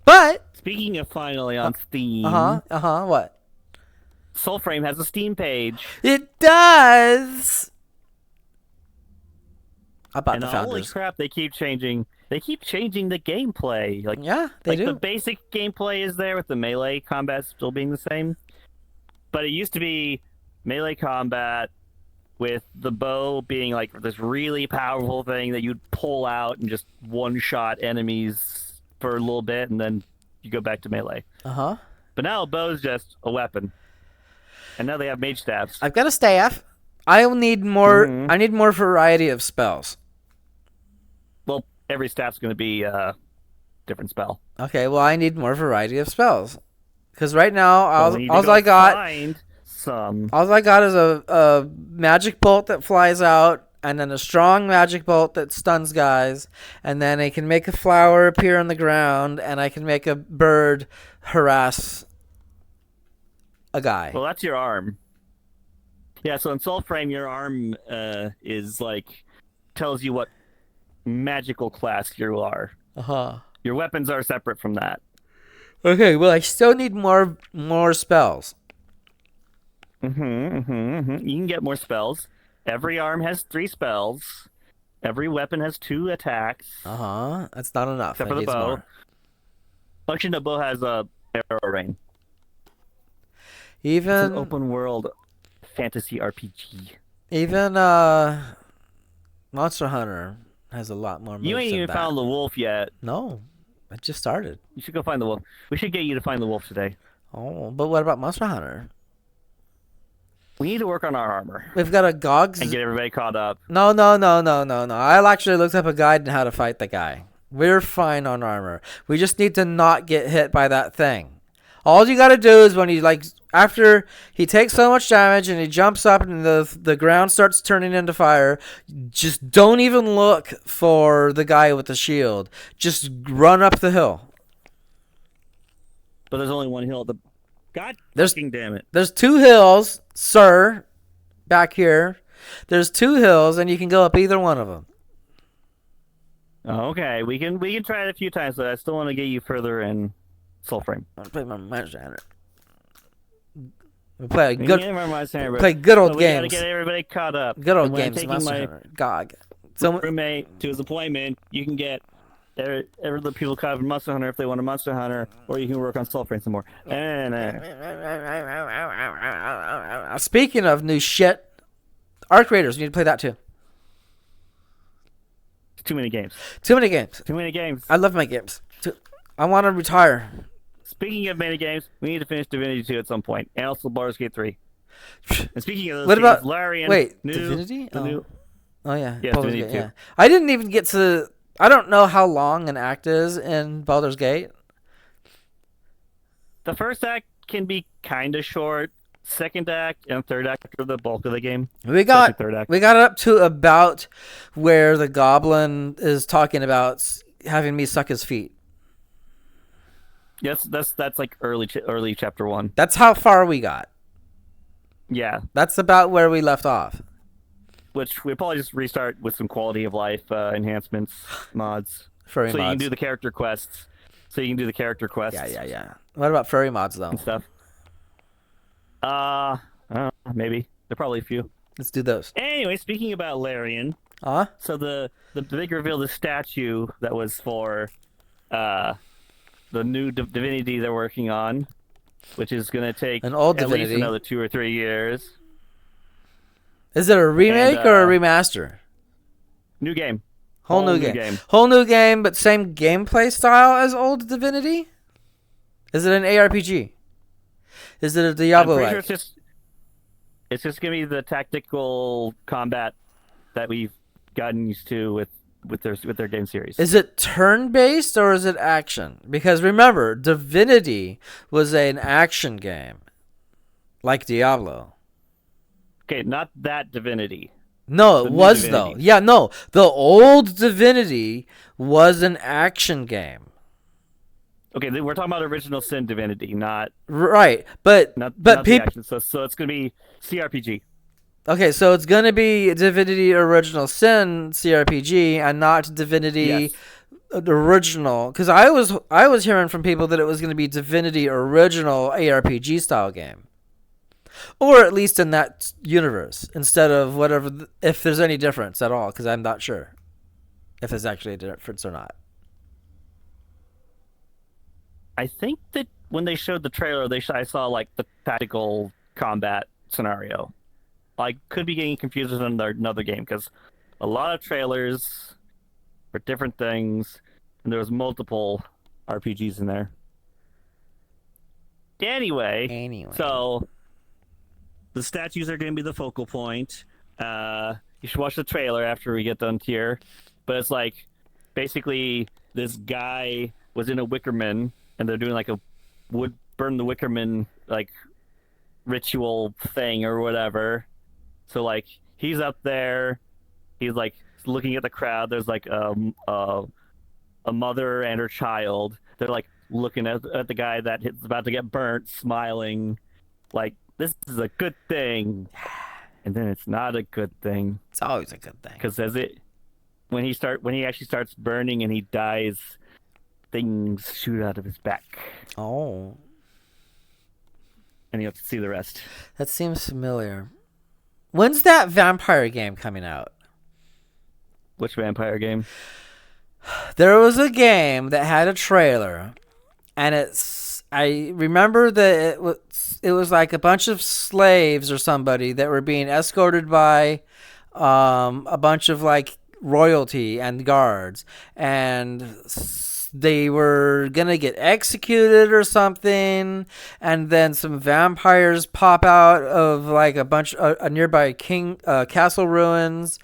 S2: But
S1: speaking of finally on Steam,
S2: what?
S1: Soulframe has a Steam page.
S2: It does. I bought the founders.
S1: Holy crap! They keep changing. They keep changing the gameplay. Like
S2: yeah, they do.
S1: The basic gameplay is there with the melee combat still being the same. But it used to be melee combat with the bow being like this really powerful thing that you'd pull out and just one-shot enemies for a little bit, and then you go back to melee.
S2: Uh-huh.
S1: But now a bow's just a weapon. And now they have mage staffs.
S2: I've got a staff. I need more. I need more variety of spells.
S1: Well, every staff's going to be a different spell.
S2: Okay, well, I need more variety of spells. Because right now, all I got is a magic bolt that flies out, and then a strong magic bolt that stuns guys, and then I can make a flower appear on the ground, and I can make a bird harass a guy.
S1: Well, that's your arm. Yeah, so in Soulframe, your arm is like tells you what magical class you are.
S2: Uh-huh.
S1: Your weapons are separate from that.
S2: Okay, well, I still need more spells.
S1: You can get more spells. Every arm has 3 spells. Every weapon has 2 attacks.
S2: That's not enough.
S1: Except for the bow. Actually, the bow has a arrow rain.
S2: Even
S1: it's an open world fantasy RPG.
S2: Even Monster Hunter has a lot more moves.
S1: You ain't even found the wolf yet.
S2: No. I just started.
S1: You should go find the wolf. We should get you to find the wolf today.
S2: Oh, but what about Monster Hunter?
S1: We need to work on our armor.
S2: We've got a GOGS.
S1: And get everybody caught up.
S2: No. I actually looked up a guide on how to fight the guy. We're fine on armor. We just need to not get hit by that thing. All you gotta do is when he after he takes so much damage and he jumps up and the ground starts turning into fire, just don't even look for the guy with the shield. Just run up the hill.
S1: But there's only one hill at the God
S2: There's-
S1: fucking damn it.
S2: There's 2 hills, sir, back here. There's 2 hills, and you can go up either one of them.
S1: Okay, we can try it a few times, but I still want to get you further in Soulframe.
S2: I'm gonna play my Monster Hunter. We play
S1: We
S2: good.
S1: can remember my Sandra,
S2: Play good old
S1: but we gotta
S2: games.
S1: get everybody caught up.
S2: Good old
S1: And when I'm
S2: games.
S1: taking
S2: Monster
S1: my
S2: Hunter. GOG. So
S1: roommate to his appointment, you can get every the people caught up in Monster Hunter if they want a Monster Hunter, or you can work on Soulframe some more.
S2: speaking of new shit, Arc Raiders. You need to play that too.
S1: Too many games.
S2: Too many games.
S1: Too many games.
S2: I love my games. I want to retire.
S1: Speaking of many games, we need to finish Divinity 2 at some point, and also Baldur's Gate 3. And speaking of those
S2: What
S1: games,
S2: about
S1: Larian,
S2: Divinity?
S1: Oh
S2: yeah.
S1: Yeah,
S2: Baldur's
S1: Divinity
S2: Gate,
S1: 2.
S2: yeah. I didn't even get to. I don't know how long an act is in Baldur's Gate.
S1: The first act can be kind of short. Second act and third act are the bulk of the game.
S2: We got
S1: Especially third act.
S2: it up to about where the goblin is talking about having me suck his feet.
S1: Yes, that's like early chapter 1.
S2: That's how far we got.
S1: Yeah,
S2: That's about where we left off.
S1: which we probably just restart with some quality of life enhancements, mods,
S2: Furry
S1: so
S2: mods.
S1: you can do the character quests.
S2: Yeah. What about furry mods though?
S1: And stuff. Maybe they're probably a few.
S2: Let's do those.
S1: Anyway, speaking about Larian,
S2: Huh?
S1: so the big reveal, the statue that was for the new Divinity they're working on, which is going to take
S2: An old
S1: at least
S2: Divinity.
S1: another 2 or 3 years.
S2: Is it a remake
S1: And,
S2: or a remaster?
S1: New game.
S2: Whole new game. Whole new game, but same gameplay style as old Divinity? Is it an ARPG? Is it a
S1: I'm
S2: Diablo
S1: pretty
S2: like?
S1: sure it's just going to be the tactical combat that we've gotten used to with their game series.
S2: Is it turn-based or is it action? Because remember, Divinity was an action game. Like Diablo.
S1: Okay, not that Divinity.
S2: No,
S1: The
S2: it
S1: new
S2: was
S1: Divinity.
S2: though. Yeah, no. The old Divinity was an action game.
S1: Okay, we're talking about original Sin Divinity, not
S2: Right. But
S1: not the
S2: people
S1: action. So it's going to be CRPG.
S2: okay, so it's gonna be Divinity Original Sin CRPG and not Divinity
S1: Yes.
S2: Original. Because I was hearing from people that it was gonna be Divinity Original ARPG style game, or at least in that universe instead of whatever. If there's any difference at all, because I'm not sure if there's actually a difference or not.
S1: I think that when they showed the trailer, I saw like the tactical combat scenario. I could be getting confused with another game because a lot of trailers for different things, and there was multiple RPGs in there. Anyway, so the statues are going to be the focal point. You should watch the trailer after we get done here. But it's like basically this guy was in a Wickerman, and they're doing like a burn the Wickerman like ritual thing or whatever. So like he's up there, he's like looking at the crowd. There's like a mother and her child. They're like looking at the guy that is about to get burnt, smiling, like this is a good thing. And then it's not a good thing
S2: It's always a good thing.
S1: because when he actually starts burning and he dies, things shoot out of his back,
S2: Oh,
S1: and you have to see the rest.
S2: that seems familiar. When's that vampire game coming out?
S1: Which vampire game?
S2: There was a game that had a trailer, and I remember that it was like a bunch of slaves or somebody that were being escorted by a bunch of like royalty and guards, and they were gonna get executed or something, and then some vampires pop out of like a nearby castle ruins,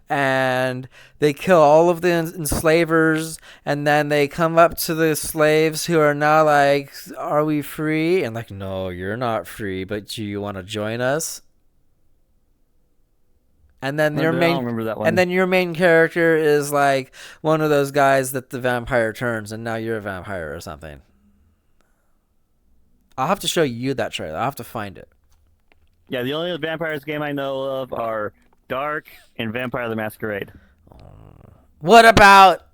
S2: and they kill all of the enslavers, and then they come up to the slaves who are now like, are we free? And like, no, you're not free, but do you want to join us? And then
S1: I don't remember that one.
S2: and then your main character is like one of those guys that the vampire turns, and now you're a vampire or something. I'll have to show you that trailer. I'll have to find it.
S1: Yeah, the only vampires game I know of are Dark and Vampire the Masquerade.
S2: What about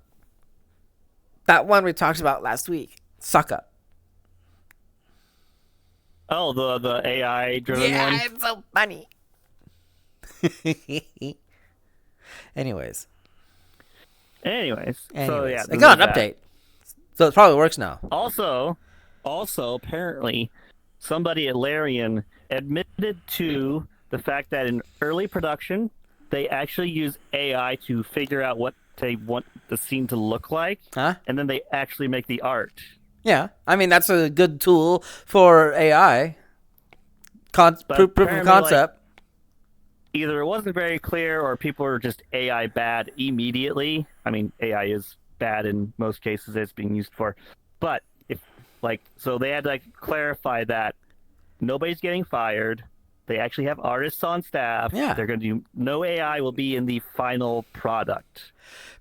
S2: that one we talked about last week? Suck Up.
S1: Oh, the AI driven
S2: Yeah,
S1: one.
S2: it's so funny. Anyways,
S1: so yeah,
S2: it got an
S1: that.
S2: update, so it probably works now.
S1: Also, apparently, somebody at Larian admitted to the fact that in early production, they actually use AI to figure out what they want the scene to look like,
S2: Huh?
S1: and then they actually make the art.
S2: Yeah, I mean that's a good tool for AI. Proof of concept.
S1: Either it wasn't very clear, or people are just AI bad immediately. I mean, AI is bad in most cases it's being used for, but so they had to clarify that nobody's getting fired. They actually have artists on staff.
S2: Yeah.
S1: They're going to do no AI will be in the final product.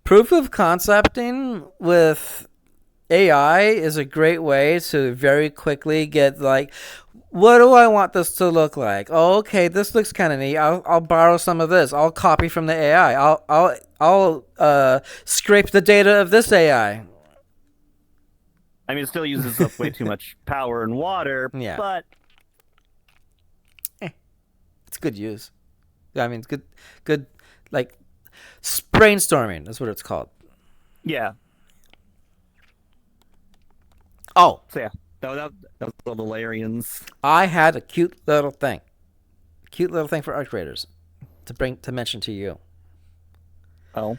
S2: Proof of concepting with AI is a great way to very quickly get what do I want this to look like? Oh, okay, this looks kind of neat. I'll borrow some of this. I'll copy from the AI. I'll scrape the data of this AI.
S1: I mean, it still uses up way too much power and water.
S2: Yeah.
S1: But
S2: it's good use. I mean, it's good brainstorming. That's what it's called.
S1: Yeah.
S2: Oh.
S1: So yeah, that was all the Larians.
S2: I had a cute little thing for Arc Raiders to mention to you.
S1: Oh.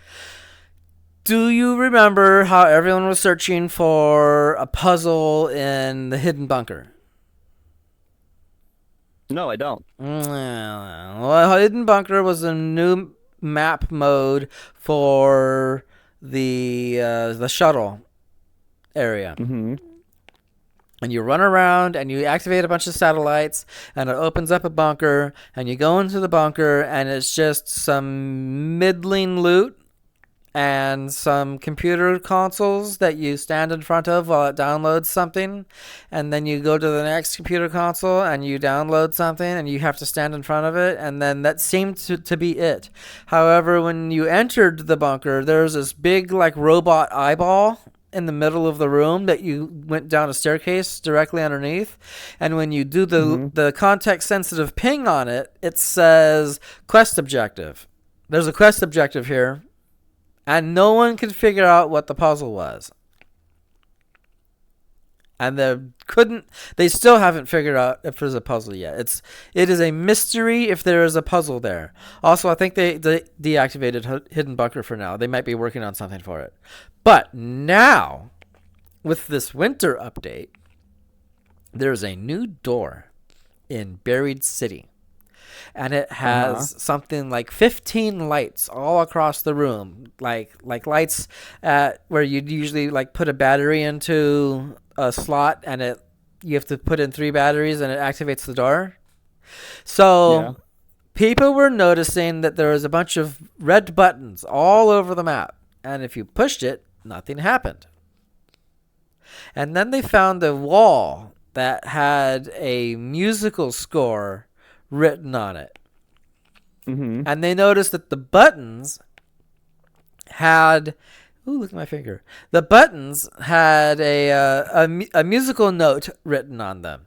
S2: Do you remember how everyone was searching for a puzzle in the hidden bunker?
S1: No, I don't.
S2: Well, hidden bunker was a new map mode for the shuttle area.
S1: Mm-hmm.
S2: And you run around and you activate a bunch of satellites and it opens up a bunker and you go into the bunker and it's just some middling loot and some computer consoles that you stand in front of while it downloads something. And then you go to the next computer console and you download something and you have to stand in front of it. And then that seemed to be it. However, when you entered the bunker, there was this big robot eyeball in the middle of the room that you went down a staircase directly underneath. And when you do the context sensitive ping on it, it says quest objective. There's a quest objective here. And no one could figure out what the puzzle was. And they still haven't figured out if there's a puzzle yet. It is a mystery if there is a puzzle there. Also, I think they deactivated Hidden Bunker for now. They might be working on something for it. But now, with this winter update, there's a new door in Buried City. And it has something like 15 lights all across the room, like lights at where you'd usually put a battery into a slot, and you have to put in 3 batteries, and it activates the door. So people were noticing that there was a bunch of red buttons all over the map, and if you pushed it, nothing happened. And then they found a wall that had a musical score written on it.
S1: Mm-hmm.
S2: And they noticed that the buttons had look at my finger. The buttons had a musical note written on them.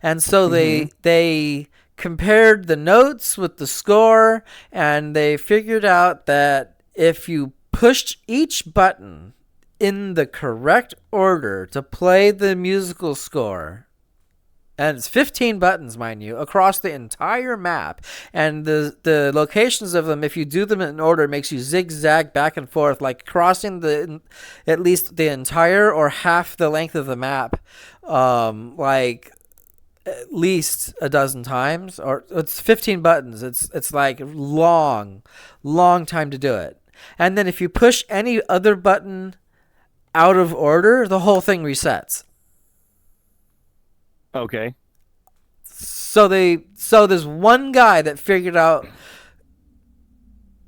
S2: And so they compared the notes with the score, and they figured out that if you pushed each button in the correct order to play the musical score, and it's 15 buttons, mind you, across the entire map. And the locations of them, if you do them in order, makes you zigzag back and forth, crossing at least the entire or half the length of the map, at least a dozen times. Or it's 15 buttons. It's long time to do it. And then if you push any other button out of order, the whole thing resets.
S1: Okay.
S2: So there's one guy that figured out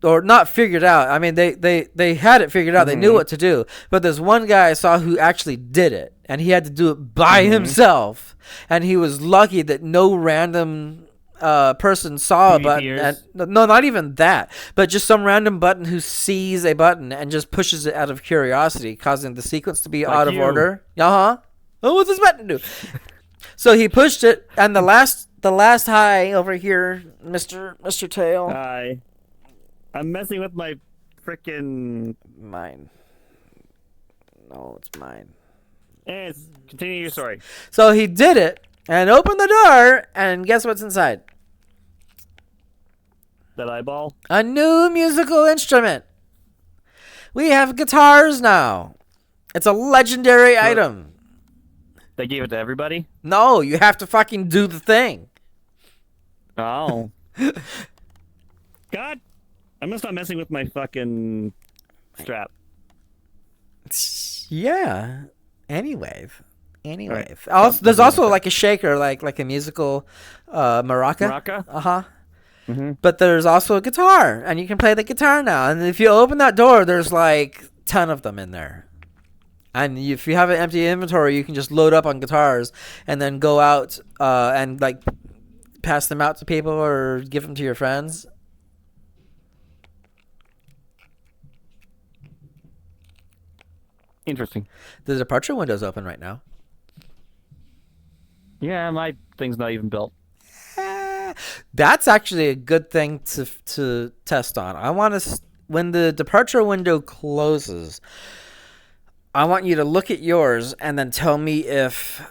S2: or not figured out. I mean, they had it figured out. They knew what to do. But there's one guy I saw who actually did it, and he had to do it by himself. And he was lucky that no random person saw a button. And, no, not even that. But just some random button who sees a button and just pushes it out of curiosity, causing the sequence to be out of order. Oh, what's this button do? So he pushed it, and the last high over here, Mr. Tail.
S1: Hi. I'm messing with my frickin'
S2: Mine. No, it's mine.
S1: Continue your story.
S2: So he did it and opened the door, and guess what's inside?
S1: That eyeball?
S2: A new musical instrument. We have guitars now. It's a legendary item.
S1: They gave it to everybody?
S2: No, you have to fucking do the thing.
S1: Oh. God. I'm gonna stop messing with my fucking strap.
S2: Yeah. Anyway.
S1: Right.
S2: Also, there's also like a shaker, like a musical maraca.
S1: Maraca?
S2: Uh-huh. But there's also a guitar, and you can play the guitar now. And if you open that door, there's like 10 of them in there. And if you have an empty inventory, you can just load up on guitars and then go out and like pass them out to people or give them to your friends.
S1: Interesting.
S2: The departure window's open right now.
S1: Yeah, my thing's not even built.
S2: That's actually a good thing to test on. I want to, when the departure window closes, I want you to look at yours and then tell me if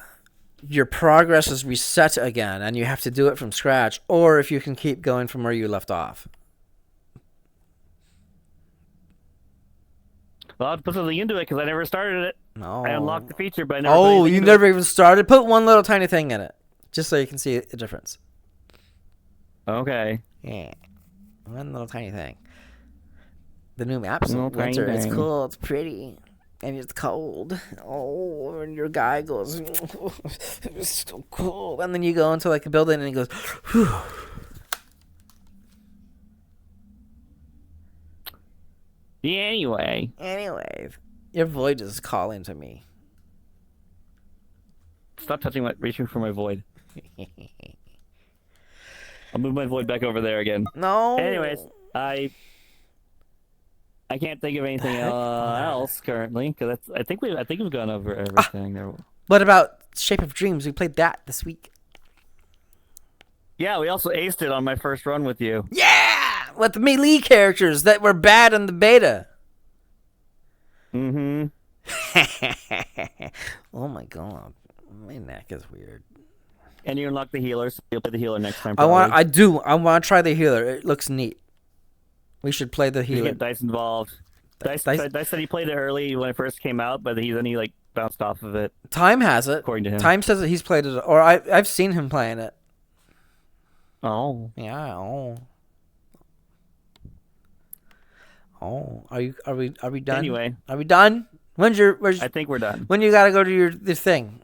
S2: your progress is reset again and you have to do it from scratch, or if you can keep going from where you left off.
S1: Well, I'll put something into it because I never started it.
S2: No.
S1: I unlocked the feature, but I never.
S2: Oh, you never even started? Put one little tiny thing in it, just so you can see the difference.
S1: Okay.
S2: Yeah, one little tiny thing. The new map's in
S1: Little tiny
S2: winter. It's
S1: thing.
S2: cool. It's pretty. And it's cold. Oh, and your guy goes, it's so cold. And then you go into like a building and he goes, whew.
S1: Yeah, anyway.
S2: Anyway, your void is calling to me.
S1: Stop reaching for my void. I'll move my void back over there again.
S2: No.
S1: Anyways, I can't think of anything else currently because I think we've gone over everything there.
S2: What about Shape of Dreams? We played that this week.
S1: Yeah, we also aced it on my first run with you.
S2: Yeah, with the melee characters that were bad in the beta.
S1: Mm-hmm.
S2: Oh my god, my neck is weird.
S1: And you unlock the healer, so you'll play the healer next time.
S2: I want to try the healer. It looks neat. We should play the
S1: You
S2: healer.
S1: get Dice involved. Dice said he played it early when it first came out, but then he like bounced off of it.
S2: Time has it.
S1: According to him.
S2: Time says that he's played it, or I've seen him playing it.
S1: Oh.
S2: Yeah. Oh. Are we done?
S1: Anyway.
S2: Are we done?
S1: I think we're done.
S2: When you gotta go to the thing?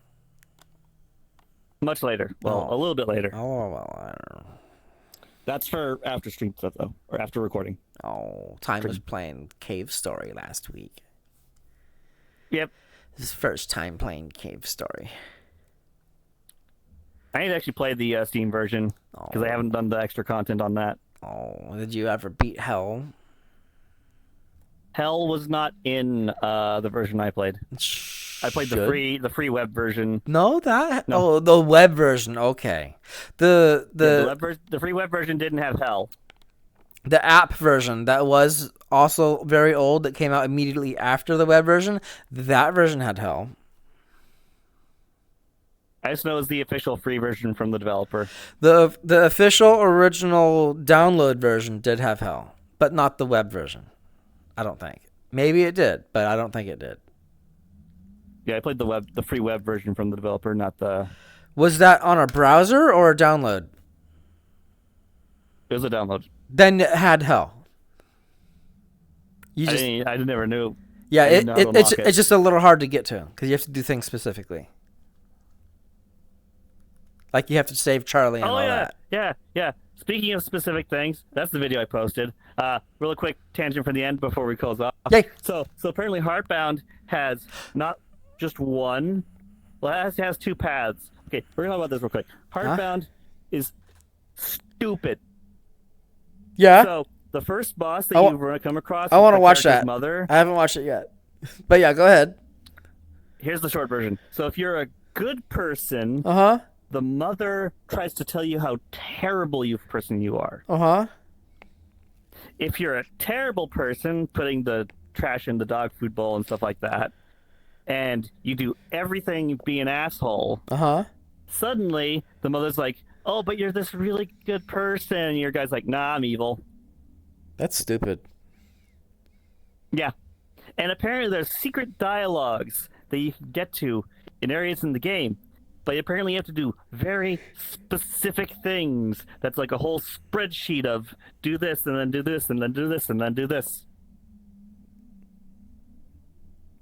S1: Much later. Well, a little bit later.
S2: Oh well, I don't know.
S1: That's for after stream stuff though, or after recording.
S2: Oh, Time was playing Cave Story last week.
S1: Yep.
S2: His first time playing Cave Story.
S1: I need to actually play the Steam version because I haven't done the extra content on that.
S2: Oh, did you ever beat Hell?
S1: Hell was not in the version I played. I played the free web version.
S2: No. Oh, the web version. Okay.
S1: The free web version didn't have Hell.
S2: The app version that was also very old that came out immediately after the web version, that version had Hell.
S1: I just know it's the official free version from the developer.
S2: The official original download version did have Hell, but not the web version. I don't think. Maybe it did, but I don't think it did.
S1: Yeah, I played the free web version from the developer, not the...
S2: Was that on a browser or a download?
S1: It was a download.
S2: Then it had Hell.
S1: I never knew.
S2: Yeah, it's just a little hard to get to because you have to do things specifically. Like you have to save Charlie and all that.
S1: Yeah. speaking of specific things, that's the video I posted. Real quick tangent from the end before we close off.
S2: Yay.
S1: So apparently Heartbound has not just one, well, it has two paths. Okay, we're gonna talk about this real quick. Heartbound is stupid.
S2: Yeah.
S1: So the first boss that you come across,
S2: I want to watch that.
S1: Mother.
S2: I haven't watched it yet, but yeah, go ahead.
S1: Here's the short version. So if you're a good person, the mother tries to tell you how terrible you person you are. If you're a terrible person, putting the trash in the dog food bowl and stuff like that, and you do everything be an asshole, suddenly the mother's like, oh, but you're this really good person, and your guy's like, nah, I'm evil.
S2: That's stupid.
S1: Yeah. And apparently there's secret dialogues that you can get to in areas in the game, but apparently you have to do very specific things. That's like a whole spreadsheet of do this and then do this and then do this and then do this.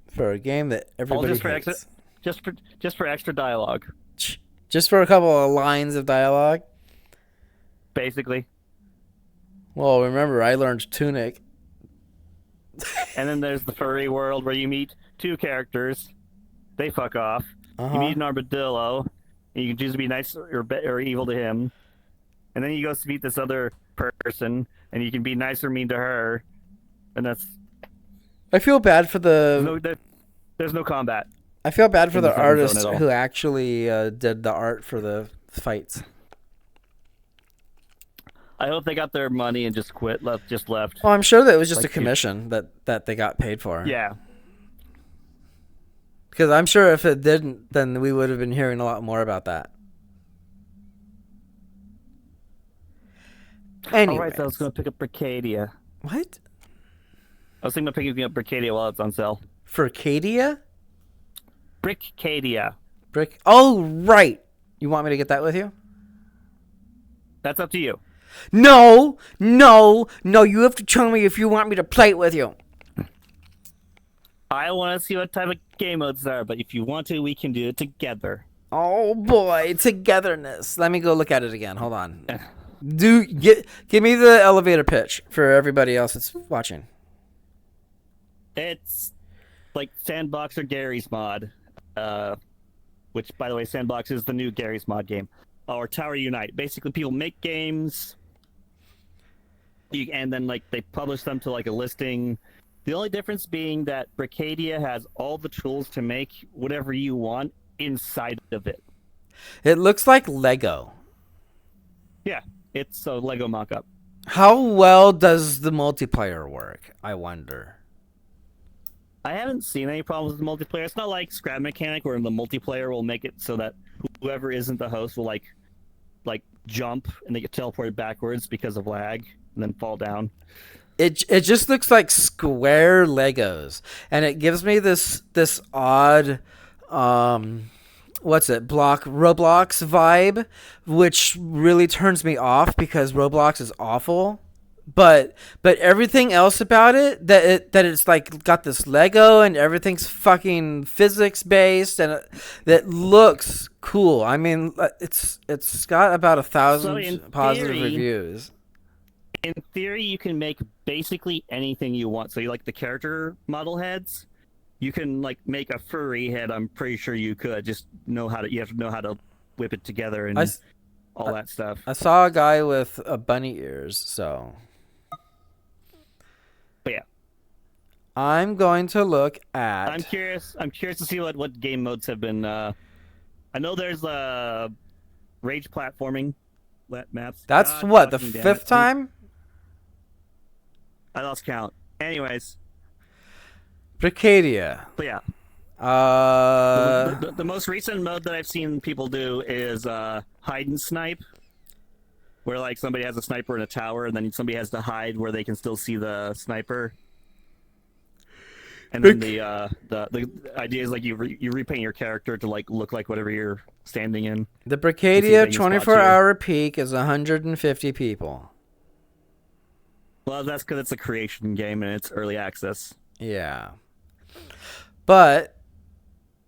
S2: For a game that everybody hates.
S1: Just for extra dialogue.
S2: Just for a couple of lines of dialogue?
S1: Basically.
S2: Well, remember, I learned Tunic.
S1: And then there's the furry world where you meet two characters. They fuck off. You meet an armadillo, and you can choose to be nice or evil to him. And then you go to meet this other person, and you can be nice or mean to her. And that's...
S2: I feel bad for the...
S1: There's no combat.
S2: I feel bad for the artist who actually did the art for the fights.
S1: I hope they got their money and just left.
S2: Well, I'm sure that it was just a commission that they got paid for.
S1: Yeah.
S2: Because I'm sure if it didn't, then we would have been hearing a lot more about that. Anyway.
S1: All right, so I was going to pick up Bricadia.
S2: What?
S1: I was thinking of picking up Bricadia while it's on sale.
S2: Bricadia?
S1: Bricadia.
S2: Oh, right. You want me to get that with you?
S1: That's up to you.
S2: No. You have to tell me if you want me to play it with you.
S1: I want to see what type of game modes there are, but if you want to, we can do it together.
S2: Oh boy, togetherness. Let me go look at it again. Hold on. Give me the elevator pitch for everybody else that's watching.
S1: It's like Sandbox or Gary's Mod, which, by the way, Sandbox is the new Gary's Mod game, or Tower Unite. Basically, people make games, and then they publish them to a listing. The only difference being that Bricadia has all the tools to make whatever you want inside of it.
S2: It looks like Lego.
S1: Yeah, it's a Lego mock-up.
S2: How well does the multiplayer work, I wonder?
S1: I haven't seen any problems with the multiplayer. It's not like Scrap Mechanic where the multiplayer will make it so that whoever isn't the host will like jump and they get teleported backwards because of lag and then fall down.
S2: It just looks like square Legos, and it gives me this odd Roblox vibe, which really turns me off because Roblox is awful. But everything else about it that it's got this Lego and everything's fucking physics based and that looks cool. I mean, it's got about 1,000 positive reviews.
S1: In theory, you can make basically anything you want. So you like the character model heads, you can make a furry head. I'm pretty sure you could. Just you have to know how to whip it together and all that stuff.
S2: I saw a guy with bunny ears, so.
S1: But yeah,
S2: I'm going to look at.
S1: I'm curious to see what game modes have been. I know there's rage platforming maps.
S2: That's the fifth time.
S1: I lost count. Anyways,
S2: Bricadia.
S1: But yeah, the most recent mode that I've seen people do is hide and snipe, where somebody has a sniper in a tower and then somebody has to hide where they can still see the sniper. And then the idea is you repaint your character to look like whatever you're standing in.
S2: The Bricadia 24-hour peak is 150 people.
S1: Well, that's because it's a creation game and it's early access.
S2: Yeah. But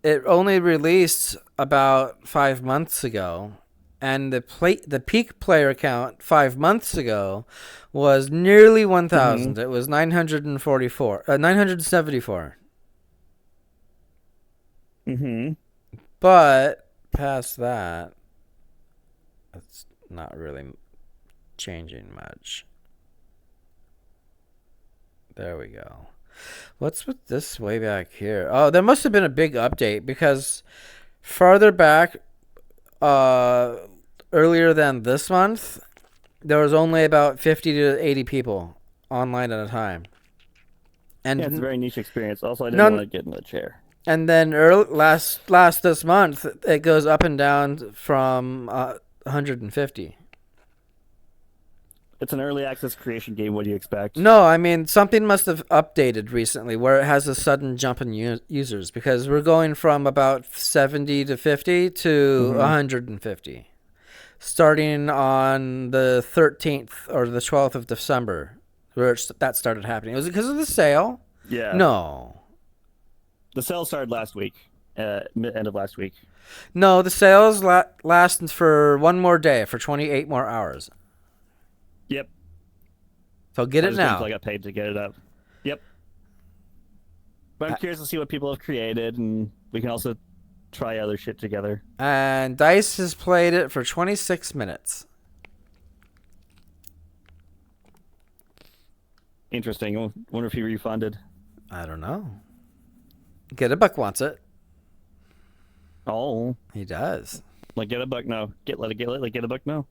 S2: it only released about 5 months ago, and the peak player count 5 months ago was nearly 1,000. It was 974. But past that, it's not really changing much. There we go. What's with this way back here? Oh, there must have been a big update because farther back, earlier than this month, there was only about 50 to 80 people online at a time. And
S1: yeah, it's a very niche experience. Also, I didn't want to get in the chair.
S2: And then last this month, it goes up and down from 150.
S1: It's an early access creation game. What do you expect?
S2: No, I mean, something must have updated recently where it has a sudden jump in users because we're going from about 70 to 50 to 150. Starting on the 13th or the 12th of December, where that started happening. Was it because of the sale?
S1: Yeah.
S2: No.
S1: The sale started last week, end of last week.
S2: No, the sales last for one more day, for 28 more hours.
S1: Yep.
S2: So get it now.
S1: Until I got paid to get it up. Yep. But I'm curious to see what people have created, and we can also try other shit together.
S2: And Dice has played it for 26 minutes.
S1: Interesting. I wonder if he refunded.
S2: I don't know. Get a Buck wants it.
S1: Oh.
S2: He does.
S1: Like, get a Buck now. Get a Buck now.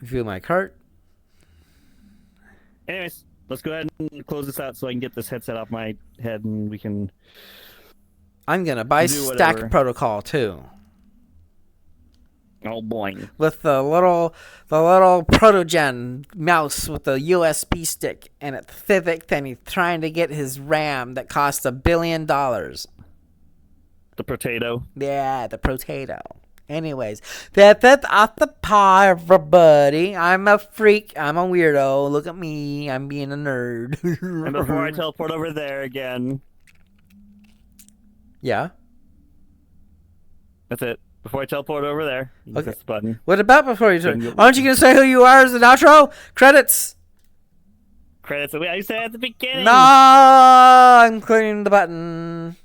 S2: View my cart.
S1: Anyways, let's go ahead and close this out so I can get this headset off my head and we can.
S2: I'm gonna buy Stack Protocol too.
S1: Oh boy!
S2: With the little Protogen mouse with the USB stick and it's thick, and he's trying to get his RAM that costs $1 billion.
S1: The potato.
S2: Yeah, the potato. Anyways, that's off the pie, everybody. I'm a freak. I'm a weirdo. Look at me. I'm being a nerd.
S1: And before I teleport over there again.
S2: Yeah.
S1: That's it. Before I teleport over there, you can press the button.
S2: What about before you turn? Aren't you going to say who you are as an outro? Credits.
S1: Credits. I said at the beginning.
S2: No, I'm clicking the button.